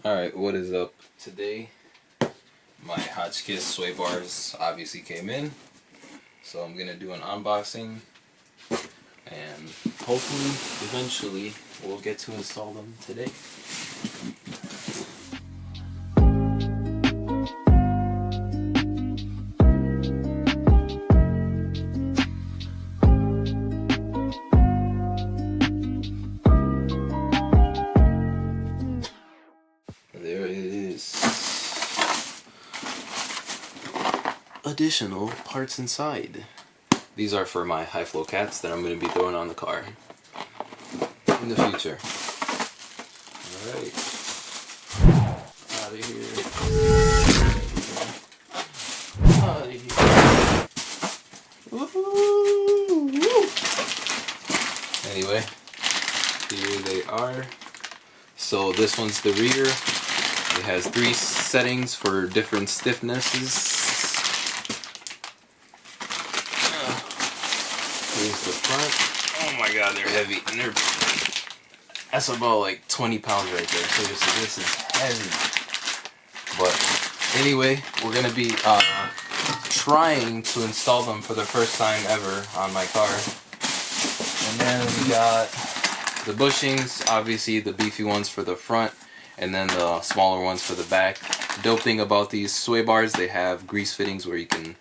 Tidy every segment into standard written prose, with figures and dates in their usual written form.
Alright, what is up today? My Hotchkis Sway bars obviously came in, so I'm gonna do an unboxing and hopefully, eventually, we'll get to install them today. There it is. Additional parts inside. These are for my high flow cats that I'm going to be throwing on the car in the future. Alright. Out of here. Out of here. Woohoo! Anyway, here they are. So this one's the rear. It has 3 settings for different stiffnesses. Here's the front. Oh my god, they're heavy. And that's about like 20 pounds right there. Seriously, this is heavy. But anyway, we're gonna be trying to install them for the first time ever on my car. And then we got the bushings, obviously the beefy ones for the front, and then the smaller ones for the back. The dope thing about these sway bars, they have grease fittings where you can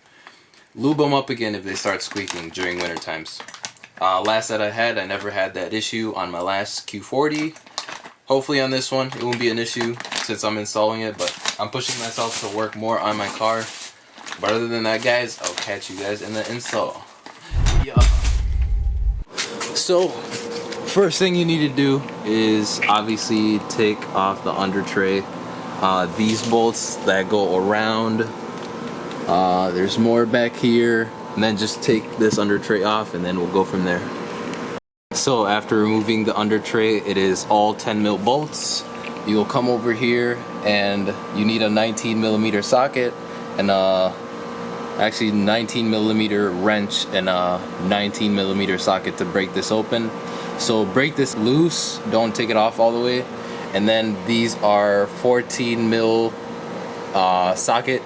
lube them up again if they start squeaking during winter times. Last that I had, I never had that issue on my last Q40. Hopefully on this one, it won't be an issue since I'm installing it, but I'm pushing myself to work more on my car. But other than that, guys, I'll catch you guys in the install. Yeah. So, first thing you need to do is obviously take off the under tray. These bolts that go around. There's more back here, and then just take this under tray off and then we'll go from there. So after removing the under tray, it is all 10mm bolts. You'll come over here and you need a 19mm socket and actually 19mm wrench and a 19mm socket to break this open. So break this loose, don't take it off all the way. And then these are 14mm socket.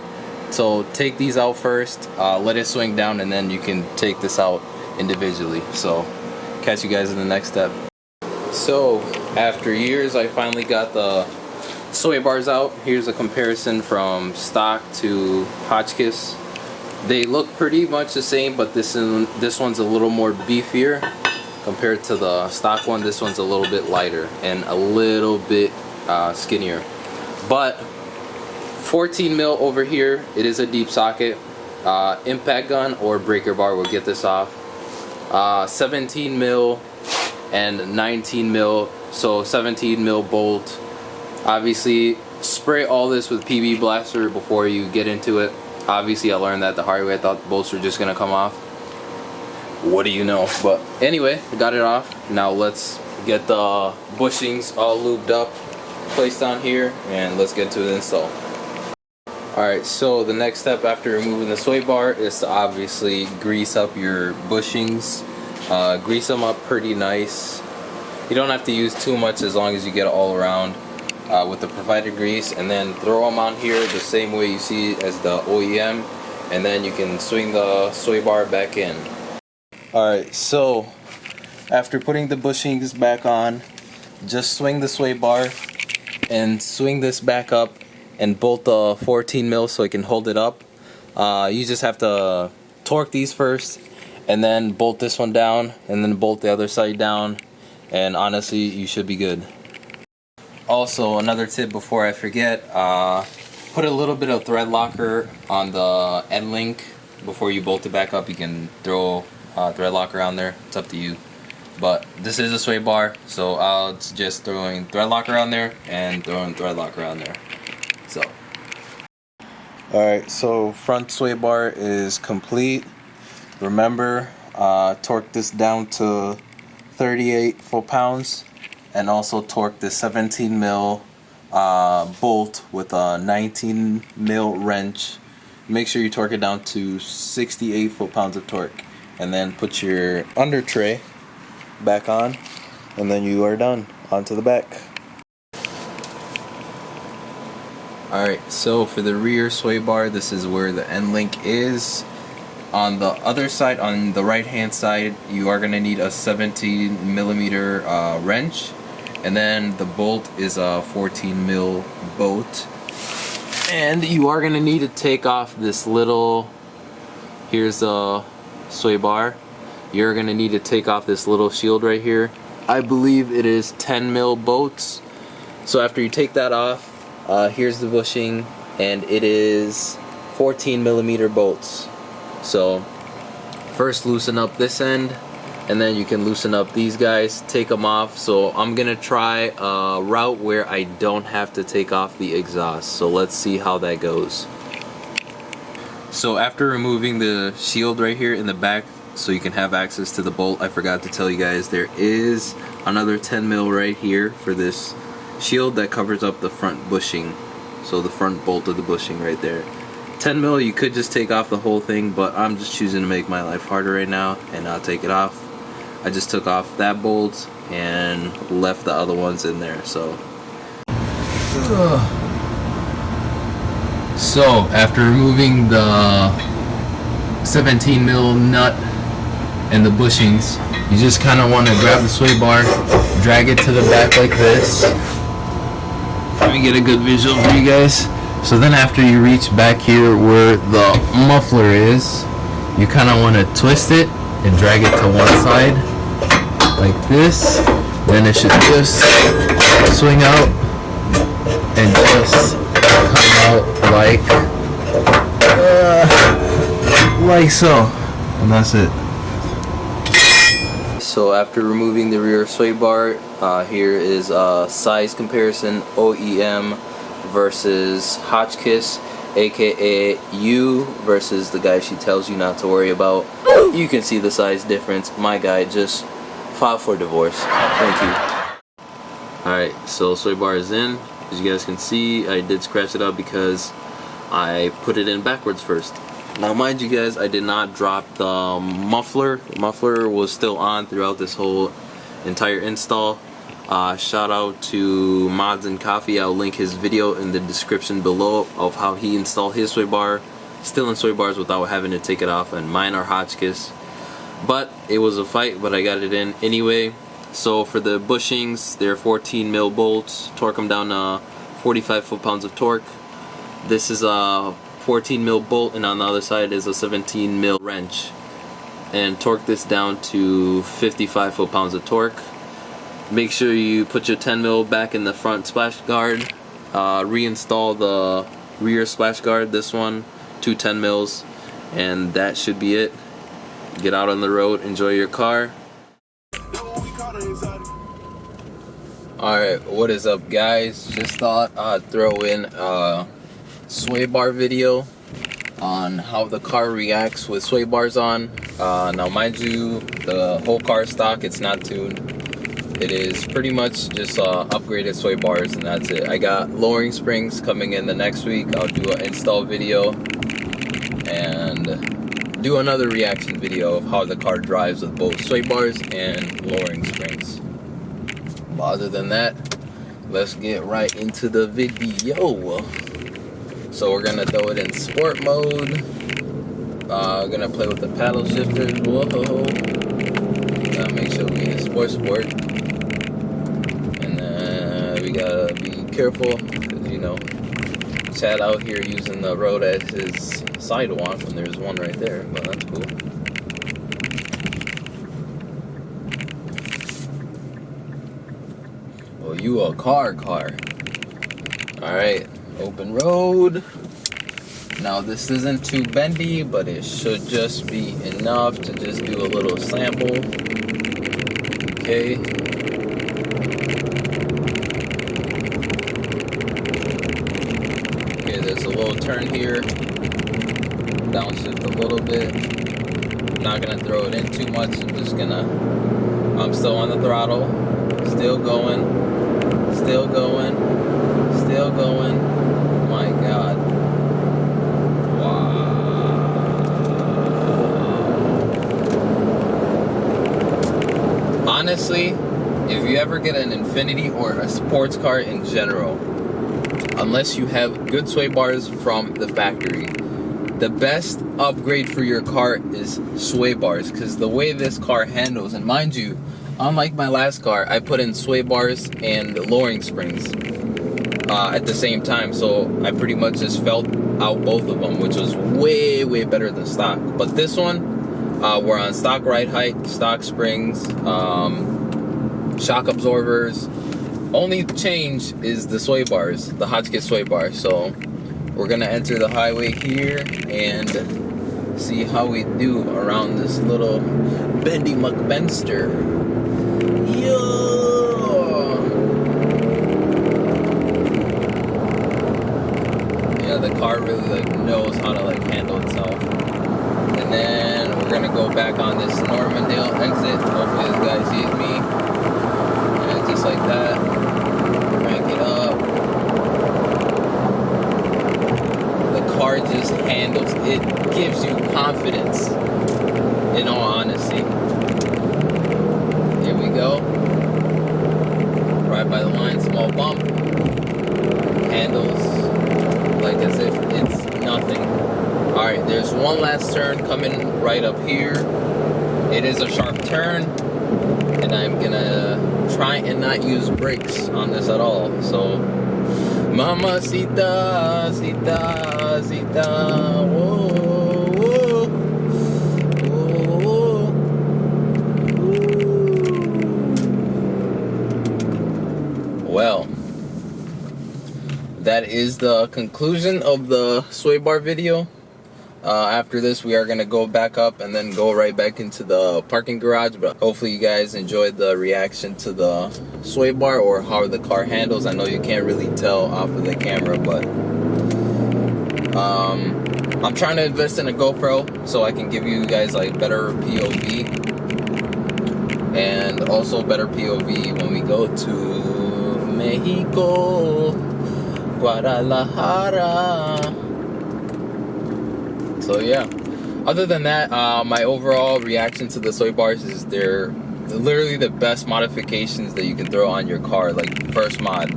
So take these out first, let it swing down, and then you can take this out individually. So catch you guys in the next step. So after years, I finally got the sway bars out. Here's a comparison from stock to Hotchkis. They look pretty much the same, but this one's a little more beefier compared to the stock one. This one's a little bit lighter and a little bit skinnier. But 14mm over here, it is a deep socket. Impact gun or breaker bar will get this off. 17mm and 19mm, so 17mm bolt. Obviously, spray all this with PB Blaster before you get into it. Obviously, I learned that the hard way. I thought the bolts were just gonna come off. What do you know? But anyway, I got it off. Now let's get the bushings all lubed up, placed on here, and let's get to the install. Alright, so the next step after removing the sway bar is to obviously grease up your bushings. Grease them up pretty nice. You don't have to use too much as long as you get it all around with the provided grease, and then throw them on here the same way you see as the OEM, and then you can swing the sway bar back in. Alright, so after putting the bushings back on, just swing the sway bar and swing this back up and bolt the 14mm so it can hold it up. You just have to torque these first and then bolt this one down and then bolt the other side down, and honestly you should be good. Also, another tip before I forget, put a little bit of thread locker on the end link before you bolt it back up. You can throw thread locker on there, it's up to you. But this is a sway bar, so I'll suggest throwing thread locker on there and throwing thread locker on there. So, alright, so front sway bar is complete. Remember, torque this down to 38 foot-pounds, and also torque the 17mm bolt with a 19mm wrench. Make sure you torque it down to 68 foot-pounds of torque, and then put your under tray back on, and then you are done. Onto the back. Alright, so for the rear sway bar, this is where the end link is. On the other side, on the right hand side, you are going to need a 17mm wrench, and then the bolt is a 14mm bolt. And you are going to need to take off this little, here's the sway bar, you're going to need to take off this little shield right here. I believe it is 10mm bolts. So after you take that off, here's the bushing, and it is 14mm bolts. So first loosen up this end, and then you can loosen up these guys, take them off. So I'm gonna try a route where I don't have to take off the exhaust, so let's see how that goes. So after removing the shield right here in the back so you can have access to the bolt, I forgot to tell you guys there is another 10mm right here for this shield that covers up the front bushing, so the front bolt of the bushing right there. 10mm, you could just take off the whole thing, but I'm just choosing to make my life harder right now and not take it off. I just took off that bolt and left the other ones in there. So after removing the 17mm nut and the bushings, you just kind of want to grab the sway bar, drag it to the back like this. Let me get a good visual for you guys. So then after you reach back here where the muffler is, you kind of want to twist it and drag it to one side like this. Then it should just swing out and just come out like so, and that's it. So after removing the rear sway bar, here is a size comparison, OEM versus Hotchkis, aka you versus the guy she tells you not to worry about. You can see the size difference. My guy just filed for divorce. Thank you. Alright, so sway bar is in. As you guys can see, I did scratch it up because I put it in backwards first. Now mind you guys, I did not drop the muffler. The muffler was still on throughout this whole entire install. Shout out to Mods and Coffee. I'll link his video in the description below of how he installed his sway bar, still in sway bars without having to take it off, and mine are Hotchkis. But it was a fight, but I got it in anyway. So for the bushings, they're 14mm bolts. Torque them down to 45 foot-pounds of torque. This is a 14mm bolt, and on the other side is a 17mm wrench. And torque this down to 55 foot-pounds of torque. Make sure you put your 10mm back in the front splash guard. Reinstall the rear splash guard, this one, 2 10mm, and that should be it. Get out on the road, enjoy your car. Alright, what is up guys? Just thought I'd throw in a sway bar video on how the car reacts with sway bars on. Now mind you, the whole car stock, it's not tuned. It is pretty much just upgraded sway bars, and that's it. I got lowering springs coming in the next week. I'll do an install video and do another reaction video of how the car drives with both sway bars and lowering springs. But other than that, let's get right into the video. So we're gonna throw it in sport mode. Gonna play with the paddle shifters. Whoa! Gotta make sure we in sport. And then we gotta be careful, cause you know, Chad out here using the road as his sidewalk when there's one right there. But that's cool. Well, you a car. Alright, open road. Now this isn't too bendy, but it should just be enough to just do a little sample. Okay. Okay, there's a little turn here. Downshift a little bit. I'm not gonna throw it in too much. I'm still on the throttle. Still going. My God. Wow. Honestly, if you ever get an Infiniti or a sports car in general, unless you have good sway bars from the factory. The best upgrade for your car is sway bars, because the way this car handles, and mind you, unlike my last car, I put in sway bars and lowering springs at the same time, so I pretty much just felt out both of them, which was way better than stock. But this one, we're on stock ride height, stock springs, shock absorbers. Only change is the sway bars, the Hotchkis sway bars. So we're gonna enter the highway here and see how we do around this little bendy McBenster. Yeah, the car really like knows how to like handle itself. And then we're gonna go back on this Normandale exit. Hopefully this guy sees me. And just like that, crank it up. The car just handles, it gives you confidence, in all honesty. Here we go. Right by the line, small bump. Handles like as if it's nothing. Alright, there's one last turn coming right up here. It is a sharp turn, and I'm gonna try and not use brakes on this at all. So, Mamacita, cita, cita, whoa, whoa, whoa, whoa. Well, that is the conclusion of the sway bar video. After this, we are going to go back up and then go right back into the parking garage. But hopefully you guys enjoyed the reaction to the sway bar, or how the car handles. I know you can't really tell off of the camera, but I'm trying to invest in a GoPro so I can give you guys like better POV, and also better POV when we go to Mexico, Guadalajara. So yeah, other than that, my overall reaction to the sway bars is they're literally the best modifications that you can throw on your car. Like, first mod,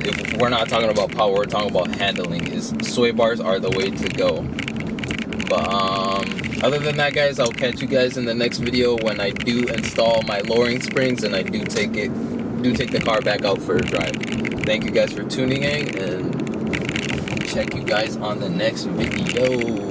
if we're not talking about power, we're talking about handling, is sway bars are the way to go. But other than that, guys, I'll catch you guys in the next video when I do install my lowering springs and I do take the car back out for a drive. Thank you guys for tuning in, and check you guys on the next video.